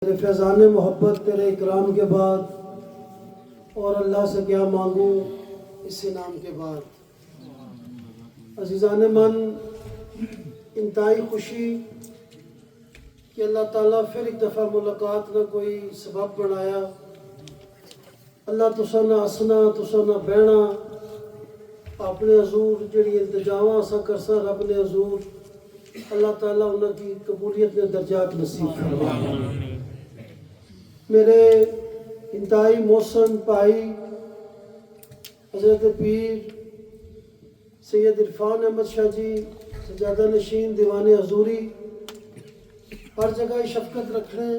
تیرے فیضان محبت تیرے اکرام کے بعد اور اللہ سے کیا مانگوں اس انعام کے بعد۔ عزیزان من، انتہائی خوشی کہ اللہ تعالیٰ پھر ایک دفعہ ملاقات نہ کوئی سبب بنایا۔ اللہ تسا نہ ہسنا تسا نہ بہنا اپنے حضور جڑی التجاواں اسا کرسا رب نے حضور اللہ تعالیٰ انہاں کی قبولیت نے درجات نصیب فرمائے۔ میرے انتہائی محسن بھائی حضرت پیر سید عرفان احمد شاہ جی سجادہ نشین دیوان حضوری ہر جگہ شفقت رکھنے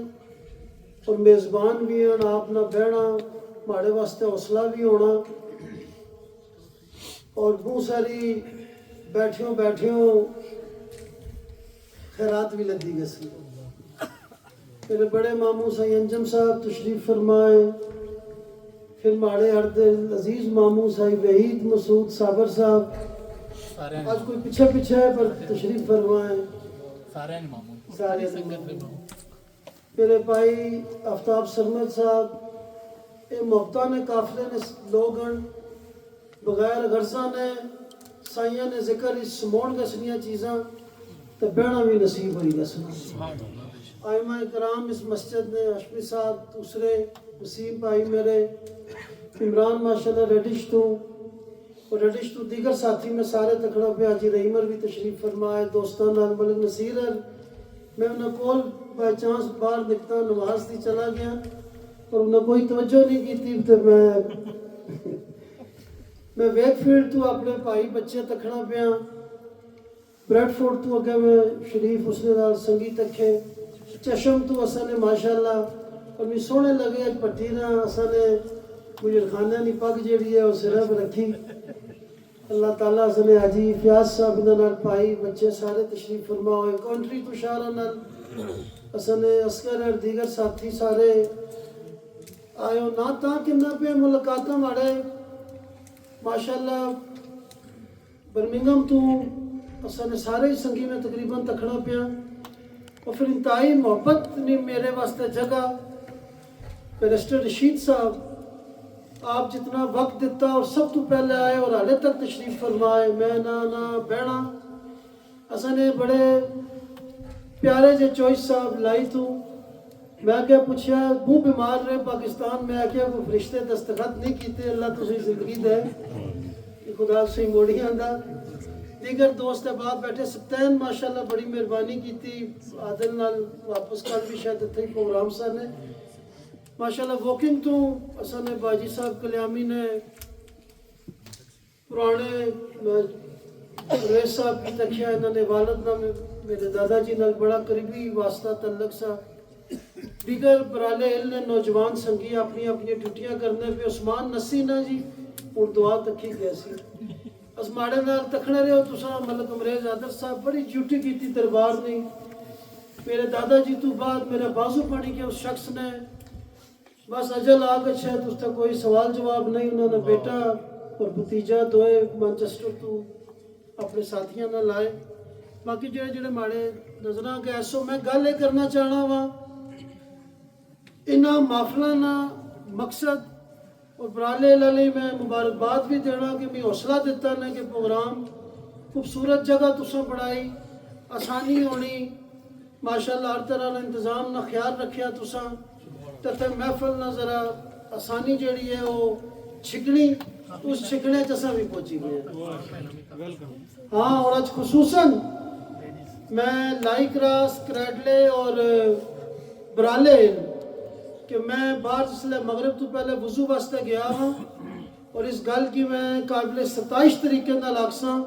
اور میزبان بھی ہیں، آپ نہ بہنا ماڑے واسطے حوصلہ بھی ہونا اور بہت ساری بیٹھیوں خیرات بھی لگی گئی سی۔ میرے بڑے ماموں سائی انجم صاحب تشریف فرمائے، پھر ماڑے ارد عزیز ماموں سائی وحید مسعود صابر صاحب آج کوئی پیچھے ہے پر تشریف فرمائے سارے میرے بھائی آفتاب سرمد صاحب یہ محبتہ نے قافلے نے لوگ بغیر غرضہ نے سائیاں نے ذکر اس سمون گسنیاں چیزاں تو بہنا بھی نصیب ہوئی گسنا۔ آئمہ اکرام اس مسجد نے ہاشمی صاحب دوسرے وسیم بھائی میرے عمران ماشاءاللہ ریڈش تو اور ریڈش تو دیگر ساتھی میں سارے تکڑا پہ حاجی رحیمر بھی تشریف فرمائے دوستان نال ملک نصیر میں انہیں کول بائی چانس باہر نکتا نماز تھی چلا گیا اور انہیں کوئی توجہ نہیں کی تھی تو میں ویک فیلڈ تو اپنے بھائی بچے تکڑا پہ بریڈ فورڈ تو اگے میں شریف اس نے نال سنگی تکھے چشم تو اسا نے ماشاءاللہ اور بھی سونے لگے اج پٹی نہ اسا نے مجھے خانہ نہیں پگ جیڑی ہے وہ صرف رکھی۔ اللہ تعالیٰ اسا نے حاجی فیاض صاحب نال پائی بچے سارے تشریف فرما ہوئے کونٹری تو شہرہ نال اسا نے اسکر اور دیگر ساتھی سارے آئے ہو نہ تاں کنہ پہ ملاقاتاں ماڑے ماشاءاللہ برمنگم تو اسا نے سارے ہی سنگی میں تقریباً تکھنا پیا اور پھر انتہائی محبت نے میرے واسطے جگہ بیرسٹر رشید صاحب آپ جتنا وقت دیتا اور سب تو پہلے آئے اور حالے تک تشریف فرمائے میں نہ بہنا اسا نے بڑے پیارے جے چوئس صاحب لائی تو میں کیا پوچھا وہ بیمار رہے پاکستان میں آکیا کوئی فرشتے دستخط نہیں کیتے اللہ تجھے زندگی دے خدا سے موڑی آندہ دیگر دوست احباب بیٹھے ستین ماشاءاللہ بڑی مہربانی کی تھی عادل نال واپس کل بھی شاید اتھے پروگرام سا نے ماشاءاللہ ووکنگ تو اسا نے باجی صاحب کلیامی نے پرانے ریس صاحب کی تکھیا انہوں نے والد نہ میرے دادا جی نال بڑا قریبی واسطہ تعلق سا دیگر برالے علم نے نوجوان سنگی اپنی ٹھٹیاں کرنے پہ عثمان نسی نہ جی اور دعا تکھی گیا سی اس ماڑے نال تکھنے رہے ہو تساں ملک امریز عادر صاحب بڑی ڈیوٹی کی تھی دربار نہیں میرے دادا جی تو بعد میرا بازو پڑی کے اس شخص نے بس اجل آگے شاید اس تک کوئی سوال جواب نہیں انہوں نے بیٹا اور بھتیجا دوئے مانچسٹر تو اپنے ساتھیاں نہ لائے باقی جڑے ماڑے نظرہ کے ایسو میں گل یہ کرنا چاہنا ہوا انہاں محفلہ نہ مقصد اور برالے علی میں مبارکباد بھی دینا کہ میں حوصلہ دیتا نے کہ پروگرام خوبصورت جگہ تساں بڑھائی آسانی ہونی ماشاءاللہ ہر طرح نہ انتظام نہ خیال رکھیا تساں تتے محفل نہ ذرا آسانی جڑی ہے وہ چھکنی اس چھکنے جیسا بھی پہنچی گئے ہاں اور آج خصوصاً میں لائی کراس کریڈلے اور برالے کہ میں باہر جس لئے مغرب تو پہلے وضو واسطے گیا ہوں اور اس گل کی میں قابل 27 طریقے نہ لاکساں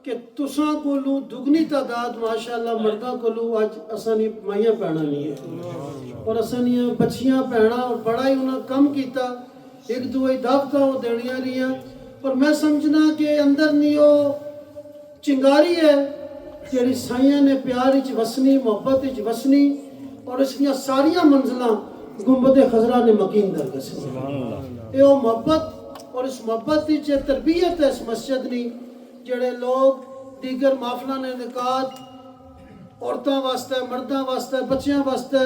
کہ تساں کو لوں دگنی تعداد ماشاءاللہ مرداں کو لوں آج اسانی مائیاں پہنا نہیں ہے اور اسانیاں بچیاں پہنا اور بڑا ہی انہاں کم کیتا ایک دوئی دعوتاں وہ دینیاں رہیاں اور میں سمجھنا کہ اندر نہیں ہو چنگاری ہے جیڑی سائیاں نے پیار اچ وسنی محبت اچ وسنی اور اس لیے ساریاں منزلاں گنبد خضرا نے مکین در گسنی یہ وہ محبت اور اس محبت اچ تربیت ہے اس مسجد نہیں جڑے لوگ دیگر محفلہ نے نکات عورتوں واسطے مردوں واسطے بچیاں واسطے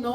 9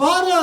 12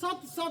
7-7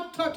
8-8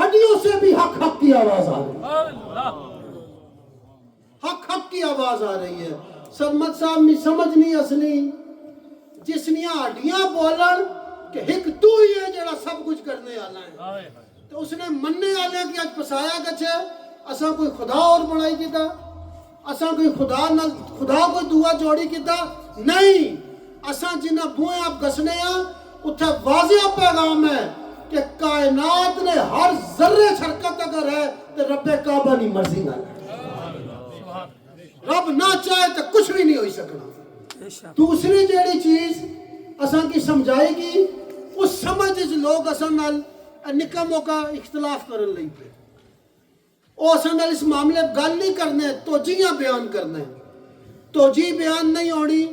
ہڈیوں سے بھی حق حق کی آواز آ رہی ہے، اللہ حق حق کی آواز آ رہی ہے. سرمت صاحب میں سمجھ نہیں اسنی جس نیاں ہڈیاں بولن کہ ہک تو ہی ہے جڑا سب کچھ کرنے والا ہے. ہائے ہائے تو اس نے مننے والے کہ اج پسایا گچھے اساں کوئی خدا اور بنائی کیتا، اساں کوئی خدا کوئی دعا جوڑی کیتا نہیں. اساں جنہ بوئیں آپ گسنے ہیں اتھے واضح پیغام ہے کہ کائنات نے ہر ذرے حرکت اگر ہے تو رب کعبہ نہیں مرضی نہ ہے. رب نہ چاہے تو کچھ بھی نہیں ہوئی سکنا. دوسری جیڑی چیز اساں کی سمجھائے گی اس سمجھ جس لوگ اساں نال نکا موقع اختلاف کرن لئی پہ او اساں نال اس معاملے گل نہیں کرنے توجیہ بیان کرنے. توجیہ بیان نہیں ہونی.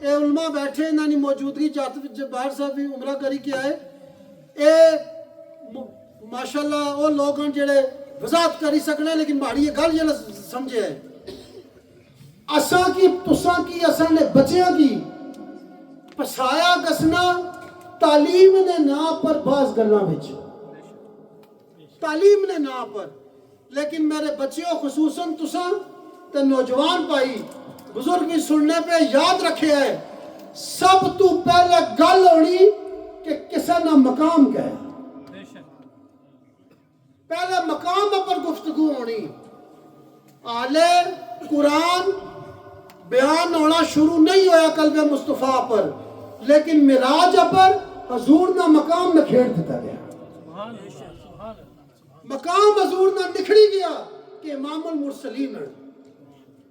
اے علماء بیٹھے انہاں دی موجودگی جبار صاحب بھی عمرہ کری کے آئے اے ماشاءاللہ وہ لوگ ہیں جڑے وضاحت کری سکنے لیکن ماڑی یہ گل جڑا سمجھے ہے اساں کی تساں کی اساں نے بچیاں کی پسایا گسنا تعلیم نے نا پر بعض گلاں وچ تعلیم نے نا پر لیکن میرے بچیوں خصوصاً تساں تے نوجوان بھائی بزرگ بھی سننے پہ یاد رکھے ہے سب تو پہلے گل ہونی کہ کسے نہ مقام کہے پہلے مقام پر گفتگو ہونی. آلے قرآن بیان ہونا شروع نہیں ہویا قلب مصطفیٰ پر لیکن معراج پر حضور نہ مقام میں کھیڑ دیتا گیا. مقام حضور نہ نکھڑی گیا کہ امام المرسلین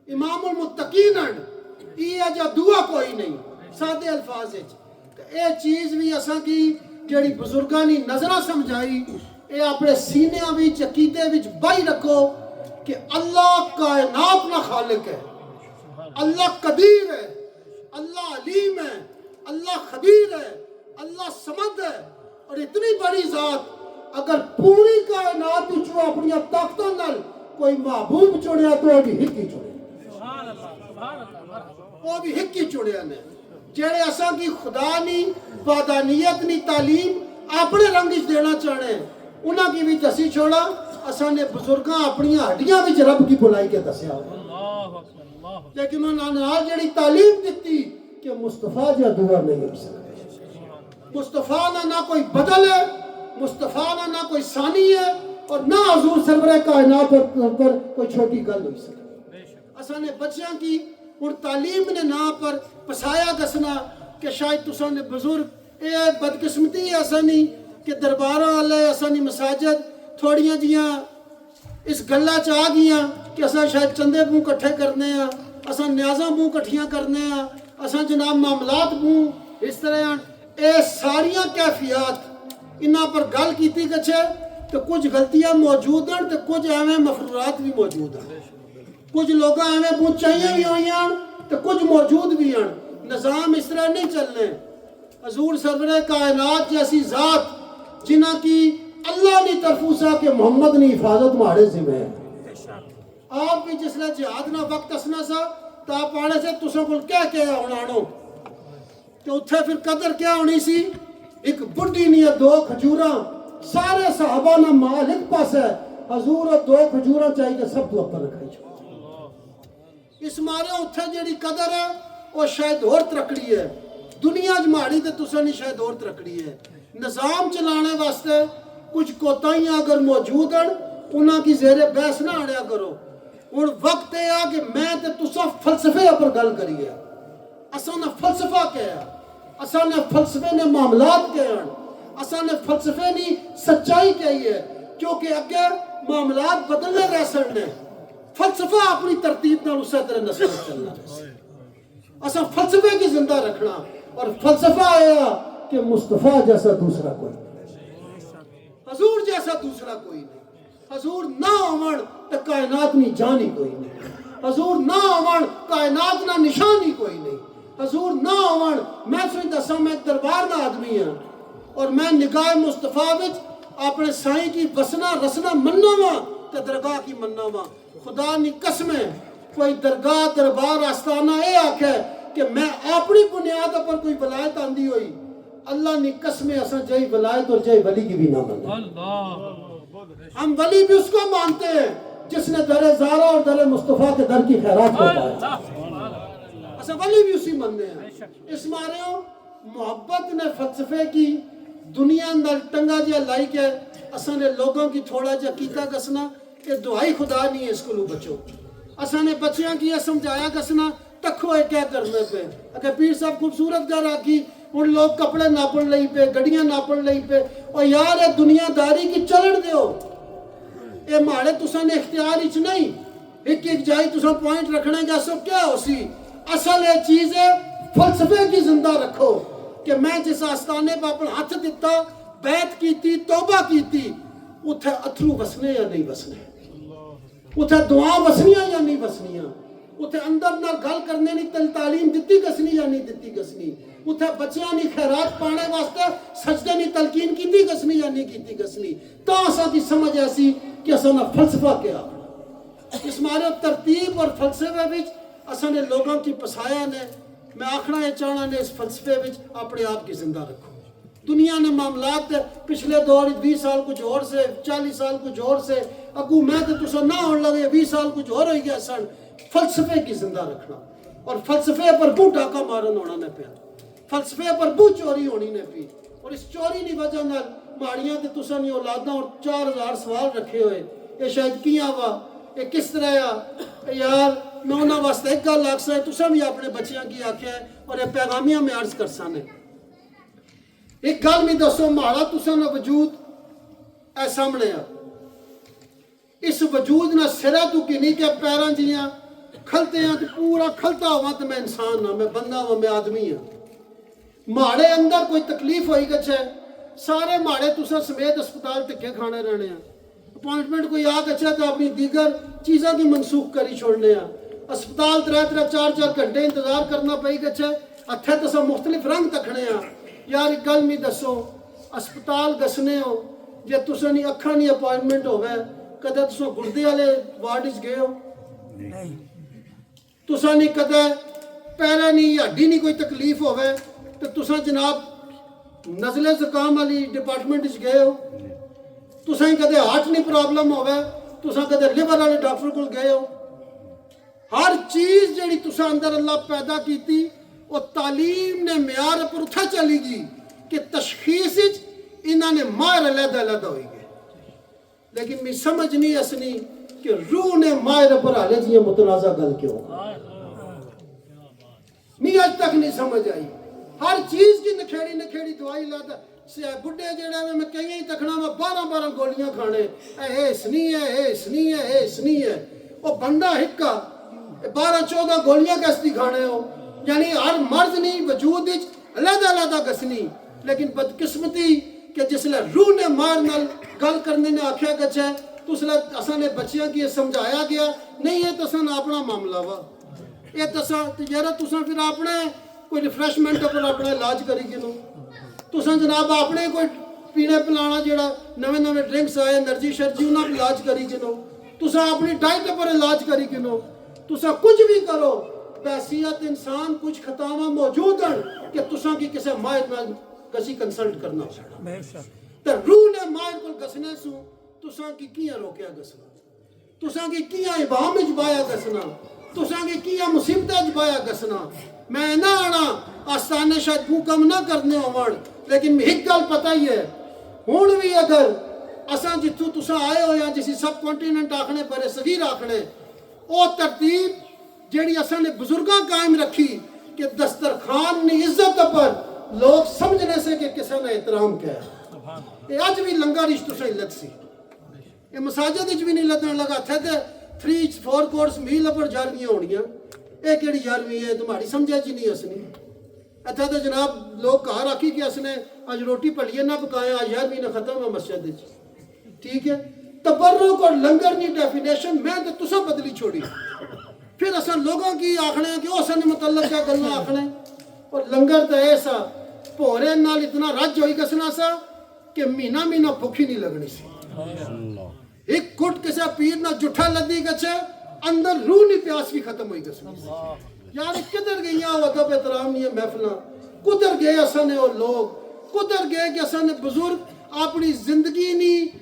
امام المتقین یہ جا دعا کوئی نہیں سادے الفاظ اے چیز بھی اساں کی جڑی بزرگاں نے نظرہ سمجھائی اے اپنے سینے وچ عقیدے وچ بائی رکھو کہ اللہ کائنات کا خالق ہے، اللہ قدیر ہے، اللہ علیم ہے، اللہ خبیر ہے، اللہ سمد ہے. اور اتنی بڑی ذات اگر پوری کائنات وچوں اپنی طاقتوں نال کوئی محبوب چڑیا تو وہ بھی ہک ہی چڑیا وہ بھی ہک ہی چڑیا نے جڑے اساں کی خدا نی وحدانیت نی تعلیم اپنے رنگ وچ دینا چاہنے انہاں کی بھی دسی چھوڑا اساں نے بزرگاں اپنی ہڈیاں وچ رب کی بلائی کے دسیا لیکن انہاں نال جڑی تعلیم دتی کہ مصطفیٰ جا دعا نہیں ہو سکتا. مصطفیٰ نہ کوئی بدل ہے، مصطفیٰ نہ کوئی ثانی ہے اور نہ حضور سرور کائنات پر کوئی چھوٹی گل ہوئی سکتی. اساں نے بچیاں کی اور تعلیم نے نا پر پسایا گسنا کہ شاید تساں نے بزرگ اے بدقسمتی ہے اساں نہیں کہ درباراں والے اساں نہیں مساجد تھوڑیاں جیاں اس گلا چ آ گیاں کہ اساں شاید چندے بوں کٹھے کرنے ہیں، اساں نیازاں بوں کٹھیاں کرنے ہیں، اساں جناب معاملات بوں اس طرح اے ساریاں کیفیات انہاں پر گل کیتی گچھے تو کچھ غلطیاں موجود ہیں تو کچھ ایویں مفرورات بھی موجود ہیں. کچھ لوگ ایویں بہت چاہیے بھی ہوئی ہیں تو کچھ موجود بھی ہیں. نظام اس طرح نہیں چلنے. حضور سرور کائنات جیسی ذات جنہ کی اللہ نے طرفوں سا کہ محمد نے حفاظت مارے ذمہ ہے. آپ بھی جس لئے جہاد نہ وقت اسنا سا تا پاڑے سے تسوں کل کیا کیا ہونانو تو اتھے پھر قدر کیا ہونی سی ایک بڑی نہیں دو کھجوراں سارے صحابہ نہ مالک پاس ہے حضور دو کھجوراں چاہیے کہ سب تو اپر رکھائی چھو اس مارے اتھے جیڑی قدر ہے وہ شاید اور ترکڑی ہے دنیا جماڑی تے تساں نہیں شاید اور ترکڑی ہے. نظام چلانے واسطے کچھ کوتاہیاں اگر موجود ہیں انہاں کی زیر بحث نہ آڑیا کرو. اور وقت ہے کہ میں تے تساں فلسفے پر گل کریے. اساں نے فلسفہ کیا اساں نے فلسفے نے معاملات کیا اساں نے فلسفے نے سچائی کہی ہے کیونکہ اگے معاملات بدلنے رہ سکنے فلسفہ اپنی ترتیب نال اسی طرح نسل چلنا اساں فلسفے کی زندہ رکھنا اور فلسفہ آیا کہ مصطفیٰ جیسا دوسرا کوئی حضور جیسا دوسرا کوئی نہیں. حضور نہ ہون تو کائنات نہیں جانی کوئی نہیں. حضور نہ ہون کائنات نہ نشانی کوئی نہیں. حضور نہ ہون میں سوئی دساں میں ایک دربار نہ آدمی ہوں اور میں نگاہ مصطفیٰ وچ اپنے سائیں کی بسنا رسنا مننا وا تے درگاہ کی مننا وا. خدا نی قسمیں کوئی درگاہ دربار آستانہ اے آکھے کہ میں اپنی بنیاد پر کوئی ولایت آندی ہوئی اللہ نی قسمیں اساں جائی ولایت اور جائی ولی کی بھی نہ مننا. ہم ولی بھی اس کو مانتے ہیں جس نے در زارا اور در مصطفیٰ کے در کی خیرات کو پایا. اصل ولی بھی اسی مننے ہیں. اس مارے محبت نے فلسفے کی دنیا اندر ٹنگا جا لائی کے اصل نے لوگوں کی تھوڑا جا کیتا گسنا کہ دعائی خدا نہیں ہے اس کو لو بچو. اصل نے بچیاں کی یہ سمجھایا گسنا تکھو ہے کیا کرنے پہ. اگر پیر صاحب خوبصورت گھر آکی ان لوگ کپڑے ناپن لئی پہ گڑیاں ناپن لئی پہ اور یار ہے دنیا داری کی چلن دیو. اے ماڑے تساں نے اختیار ہی نہیں ایک ایک جائی تساں پوائنٹ رکھنے گا سب کیا ہو سی. اصل یہ چیز ہے فلسفے کی زندہ رکھو کہ میں جس آستانے پہ اپنا ہاتھ دیتا بیعت کیتی توبہ کیتی اتھے اتھرو وسنے یا نہیں وسنے, اتھے دعا وسنیاں یا نہیں وسنیاں, اتھے اندر نال گل کرنے نہیں تعلیم دیتی گسنی یا نہیں دیتی گسنی, اتھے بچیاں نہیں خیرات پانے واسطے سجدے نہیں تلقین کیتی گسنی یا نہیں کیتی گسنی. تا اساں دی سمجھ ایسی کہ اساں نا فلسفہ کیا. اس مارے ترتیب اور فلسفے وچ اساں نے لوگوں کی پسایا نے میں آخنا یہ چاہنا نے اس فلسفے وچ اپنے آپ کی زندہ رکھو. دنیا نے معاملات پچھلے دور 20 سال کچھ اور سے 40 سال کچھ اور سے اگو میں تو تسا نہ ہون لگے 20 سال کچھ اور ہوئی گیا سن. فلسفے کی زندہ رکھنا اور فلسفے پر بو ڈاکہ مارن ہونا نہ پیا, فلسفے پر بو چوری ہونی نہ پی. اور اس چوری دی وجہ نال ماڑیاں تے تسا نہیں اولاداں اور 4000 سوال رکھے ہوئے یہ شاید کیاں وا یہ کس طرح یار میں انہاں واسطے ایک گل آکھ سا تساں بھی اپنے بچیاں کی آکھیا ہے اور یہ پیغامیاں میں عرض کر سانے. ایک گل میں دسو ماڑا تساں نا وجود اے سامنے آ اس وجود نہ سرا تو کی نہیں کہ پیراں جیاں کھلتے ہیں تو پورا کھلتا ہوا تو میں انسان ہاں میں بندہ ہوں میں آدمی ہاں. ماڑے اندر کوئی تکلیف ہوئی گچھ ہے سارے ماڑے تساں سمیت اسپتال ٹکے کھانے رہنے ہیں. اپوائنٹمنٹ کوئی آ گچھا تو اپنی دیگر چیزاں کی منسوخ کری چھوڑنے ہیں. اسپتال 3-4 گھنٹے انتظار کرنا پئی گچھا اتھے تساں مختلف رنگ تکھنے ہیں. یار ایک گل میں دسو اسپتال گسنے ہو جے تساں نہیں اکھاں نہیں اپوائنٹمنٹ ہوئے کدے تساں گردے والے وارڈ وچ گئے ہو تساں نہیں کدے پیرا نہیں ہڈی نہیں کوئی تکلیف ہوئے تو تساں جناب نزلے زکام والی ڈپارٹمنٹ وچ گئے ہو تساں کدے ہارٹ نہیں پرابلم ہوئے تساں کدے لیور والے ڈاکٹر کول گئے ہو. ہر چیز جڑی تساں اندر اللہ پیدا کیتی وہ تعلیم نے معیار پر اتھا چلی گی کہ تشخیص انہاں نے ماہر علیحدہ علیحدہ ہوئی گئے. لیکن میں سمجھ نہیں اسنی کہ روح نے ماہر پر حالے جی متنازع گل کیوں میں آج تک نہیں سمجھ آئی. ہر چیز کی نکھیڑی دوائی لاتا بڑھے جڑے میں کہیں تکھنا میں 12 گولیاں کھانے اے اس نہیں ہے اے اس نہیں ہے اے اس نہیں ہے. وہ بندہ ہکا 12-14 گولیاں کیستی کھانے ہو یعنی ہر مرض نہیں وجود علیحدہ علیحدہ گسنی. لیکن بدقسمتی کہ جس لئے روح نے مار نال گل کرنے نے آکھیا گچھا ہے تو اس لئے اساں نے بچیاں کی سمجھایا گیا نہیں یہ تو اساں اپنا معاملہ وا یہ تساں یارا تساں پھر اپنے کوئی ریفریشمنٹ پر اپنا علاج کری گنو تساں جناب اپنے کوئی پینے پلانا جڑا نویں ڈرنکس آئے انرجی شرجی انہاں پر علاج کری گنو تساں اپنی ڈائٹ پر علاج کری گنو تساں کچھ بھی کرو بحیثیت انسان کچھ خطاواں موجود ہیں کہ تساں کی کسے ماہر میں کسی کنسلٹ کرنا تو روح نے ماہر کو گسنے سو تساں کی کیاں روکیا گسنا تساں کی کیاں ابہام اجبایا گسنا تساں کی کیاں مصیبت اجبایا گسنا. میں نہ آنا آستانے شاید بو کم نہ کرنے ہومن لیکن ایک گل پتہ ہی ہے ہون بھی اگر اساں جتھوں تساں آئے ہو یا جسی سب کانٹیننٹ آکھنے برے صغیر آکھنے او ترتیب جیڑی اساں نے بزرگاں قائم رکھی کہ دسترخوان نے عزت پر لوگ سمجھنے سے کہ کسے نے احترام کیا یہ آج بھی لنگا رشتہ سے علت سی یہ مساجد بھی نہیں لگنے لگا تھے 3-4 کورس میل پر جارویاں ہونیاں یہ کیڑی جاروی ہے تمہاری سمجھا جی نہیں اسنی اتھا تو جناب لوگ کہا رکھی کہ اس نے آج روٹی پڑھیے نہ پکایا آج یاروی نہ ختم ہے مسجد ٹھیک ہے. تبرک اور لنگر کی ڈیفینیشن میں تو تساں بدلی چھوڑی پھر اساں لوگوں کی آکھنے کہ وہ اساں متعلق کیا گلنا آکھنے اور لنگر تو ایسا پورے نال اتنا رج ہوئی گسنا سا کہ مہینہ بھوکی نہیں لگنی سی. ایک کٹ کسا پیر نہ جٹھا لدی گچھے اندر روح نہیں پیاس بھی ختم ہوئی گسنا یار کدھر گئیاں ادب احترام نہیں محفلاں کدھر گئے اساں نے وہ لوگ کدھر گئے کہ اساں نے بزرگ اپنی زندگی نہیں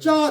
4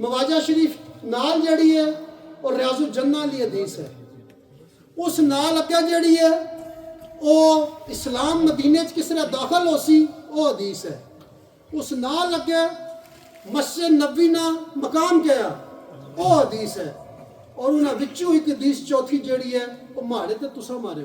ਮਵਾਜਾ ਸ਼ਰੀਫ ਨਾਲ ਜਿਹੜੀ ਹੈ ਉਹ ਰਿਆਜ਼ੁਲ ਜੰਨਾ ਵਾਲੀ ਹਦੀਸ ਹੈ। ਉਸ ਨਾਲ ਅੱਗੇ ਜਿਹੜੀ ਹੈ ਉਹ ਇਸਲਾਮ ਮਦੀਨੇ 'ਚ ਕਿਸ ਤਰ੍ਹਾਂ ਦਾਖਲ ਹੋ ਸੀ ਉਹ ਹਦੀਸ ਹੈ। ਉਸ ਨਾਲ ਅੱਗੇ ਮਸਜਿਦ ਨਬੀ ਨਾ ਮਕਾਮ ਗਿਆ ਉਹ ਹਦੀਸ ਹੈ। ਔਰ ਉਹਨਾਂ ਵਿੱਚੋਂ ਇੱਕ ਹਦੀਸ ਚੌਥੀ ਜਿਹੜੀ ਹੈ ਉਹ ਮਾਰੇ ਤੇ ਤੁਸਾਂ ਮਾਰਿਓ,